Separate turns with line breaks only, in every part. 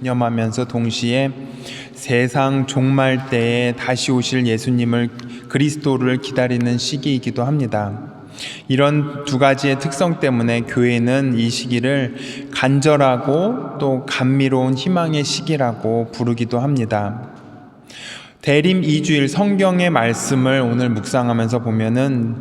기념하면서 동시에 세상 종말 때에 다시 오실 예수님을, 그리스도를 기다리는 시기이기도 합니다. 이런 두 가지의 특성 때문에 교회는 이 시기를 간절하고 또 감미로운 희망의 시기라고 부르기도 합니다. 대림 2주일 성경의 말씀을 오늘 묵상하면서 보면은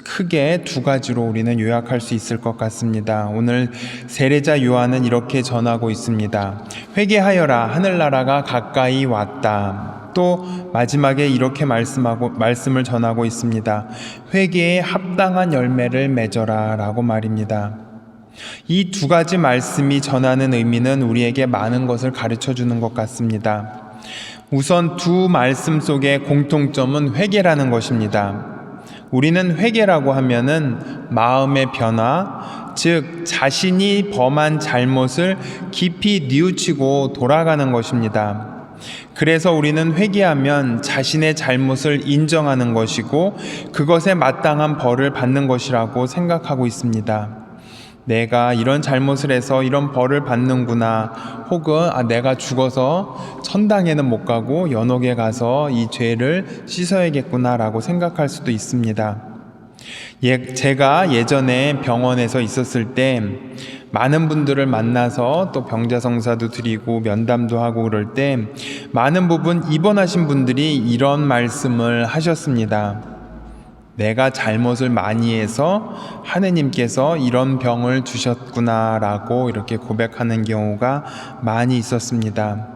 크게 두 가지로 우리는 요약할 수 있을 것 같습니다. 오늘 세례자 요한은 이렇게 전하고 있습니다. 회개하여라, 하늘나라가 가까이 왔다. 또 마지막에 이렇게 말씀을 전하고 있습니다. 회개에 합당한 열매를 맺어라 라고 말입니다. 이 두 가지 말씀이 전하는 의미는 우리에게 많은 것을 가르쳐 주는 것 같습니다. 우선 두 말씀 속의 공통점은 회개라는 것입니다. 우리는 회개라고 하면은 마음의 변화, 즉 자신이 범한 잘못을 깊이 뉘우치고 돌아가는 것입니다. 그래서 우리는 회개하면 자신의 잘못을 인정하는 것이고 그것에 마땅한 벌을 받는 것이라고 생각하고 있습니다. 내가 이런 잘못을 해서 이런 벌을 받는구나, 혹은 내가 죽어서 천당에는 못 가고 연옥에 가서 이 죄를 씻어야겠구나 라고 생각할 수도 있습니다. 제가 예전에 병원에서 있었을 때 많은 분들을 만나서 또 병자성사도 드리고 면담도 하고 그럴 때 많은 부분 입원하신 분들이 이런 말씀을 하셨습니다. 내가 잘못을 많이 해서 하느님께서 이런 병을 주셨구나 라고 이렇게 고백하는 경우가 많이 있었습니다.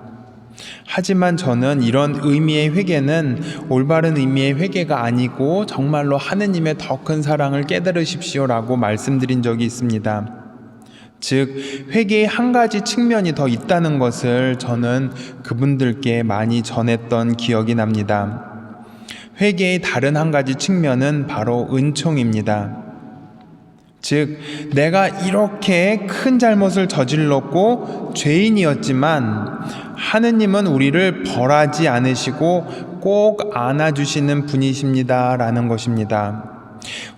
하지만 저는 이런 의미의 회개는 올바른 의미의 회개가 아니고 정말로 하느님의 더 큰 사랑을 깨달으십시오 라고 말씀드린 적이 있습니다. 즉 회개의 한 가지 측면이 더 있다는 것을 저는 그분들께 많이 전했던 기억이 납니다. 회개의 다른 한 가지 측면은 바로 은총입니다. 즉 내가 이렇게 큰 잘못을 저질렀고 죄인이었지만 하느님은 우리를 벌하지 않으시고 꼭 안아주시는 분이십니다 라는 것입니다.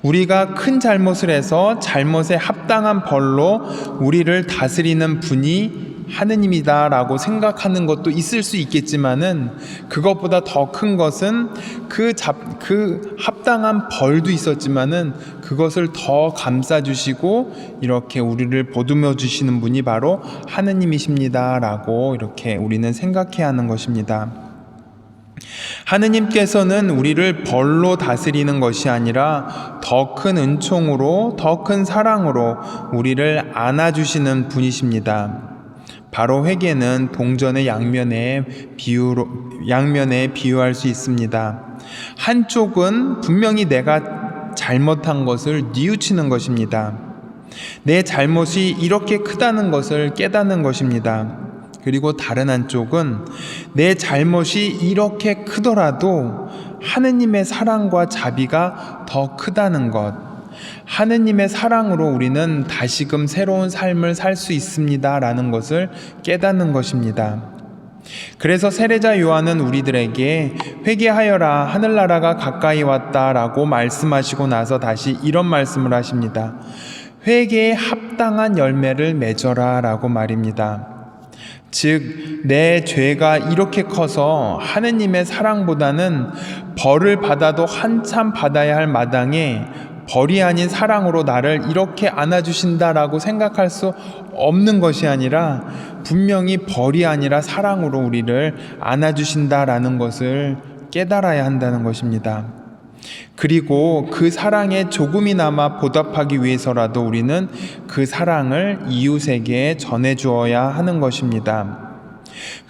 우리가 큰 잘못을 해서 잘못에 합당한 벌로 우리를 다스리는 분이 하느님이다 라고 생각하는 것도 있을 수 있겠지만은 그것보다 더 큰 것은 그 합당한 벌도 있었지만은 그것을 더 감싸주시고 이렇게 우리를 보듬어 주시는 분이 바로 하느님이십니다 라고 이렇게 우리는 생각해야 하는 것입니다. 하느님께서는 우리를 벌로 다스리는 것이 아니라 더 큰 은총으로, 더 큰 사랑으로 우리를 안아주시는 분이십니다. 바로 회개는 동전의 양면에 비유할 수 있습니다. 한쪽은 분명히 내가 잘못한 것을 뉘우치는 것입니다. 내 잘못이 이렇게 크다는 것을 깨닫는 것입니다. 그리고 다른 한쪽은 내 잘못이 이렇게 크더라도 하느님의 사랑과 자비가 더 크다는 것, 하느님의 사랑으로 우리는 다시금 새로운 삶을 살 수 있습니다 라는 것을 깨닫는 것입니다. 그래서 세례자 요한은 우리들에게 회개하여라, 하늘나라가 가까이 왔다 라고 말씀하시고 나서 다시 이런 말씀을 하십니다. 회개에 합당한 열매를 맺어라 라고 말입니다. 즉 내 죄가 이렇게 커서 하느님의 사랑보다는 벌을 받아도 한참 받아야 할 마당에 벌이 아닌 사랑으로 나를 이렇게 안아주신다라고 생각할 수 없는 것이 아니라 분명히 벌이 아니라 사랑으로 우리를 안아주신다라는 것을 깨달아야 한다는 것입니다. 그리고 그 사랑에 조금이나마 보답하기 위해서라도 우리는 그 사랑을 이웃에게 전해주어야 하는 것입니다.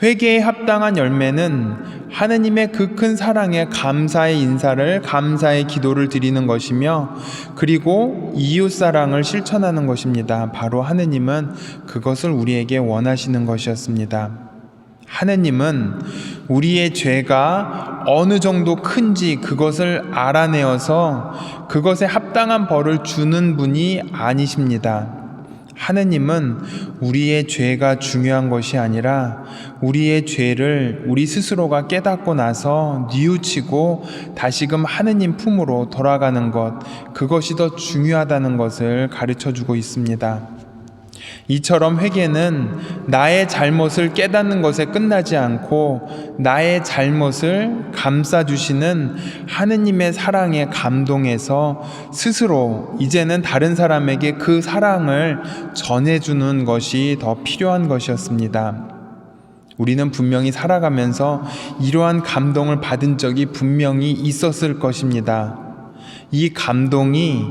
회개에 합당한 열매는 하느님의 그 큰 사랑에 감사의 인사를, 감사의 기도를 드리는 것이며 그리고 이웃사랑을 실천하는 것입니다. 바로 하느님은 그것을 우리에게 원하시는 것이었습니다. 하느님은 우리의 죄가 어느 정도 큰지 그것을 알아내어서 그것에 합당한 벌을 주는 분이 아니십니다. 하느님은 우리의 죄가 중요한 것이 아니라 우리의 죄를 우리 스스로가 깨닫고 나서 뉘우치고 다시금 하느님 품으로 돌아가는 것, 그것이 더 중요하다는 것을 가르쳐주고 있습니다. 이처럼 회개는 나의 잘못을 깨닫는 것에 끝나지 않고 나의 잘못을 감싸주시는 하느님의 사랑에 감동해서 스스로 이제는 다른 사람에게 그 사랑을 전해주는 것이 더 필요한 것이었습니다. 우리는 분명히 살아가면서 이러한 감동을 받은 적이 분명히 있었을 것입니다. 이 감동이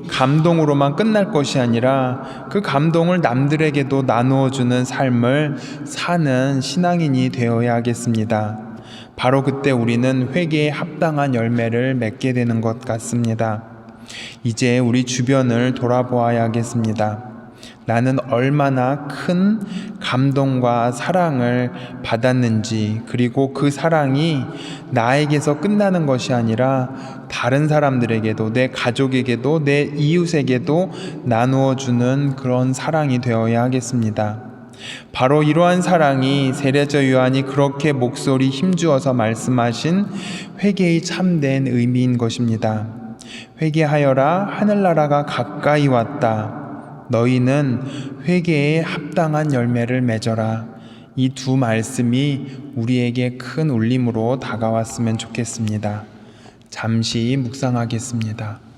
감동으로만 끝날 것이 아니라 그 감동을 남들에게도 나누어주는 삶을 사는 신앙인이 되어야 하겠습니다. 바로 그때 우리는 회개에 합당한 열매를 맺게 되는 것 같습니다. 이제 우리 주변을 돌아보아야 하겠습니다. 나는 얼마나 큰 감동과 사랑을 받았는지, 그리고 그 사랑이 나에게서 끝나는 것이 아니라 다른 사람들에게도, 내 가족에게도, 내 이웃에게도 나누어주는 그런 사랑이 되어야 하겠습니다. 바로 이러한 사랑이 세례자 요한이 그렇게 목소리 힘주어서 말씀하신 회개의 참된 의미인 것입니다. 회개하여라, 하늘나라가 가까이 왔다. 너희는 회개에 합당한 열매를 맺어라. 이 두 말씀이 우리에게 큰 울림으로 다가왔으면 좋겠습니다. 잠시 묵상하겠습니다.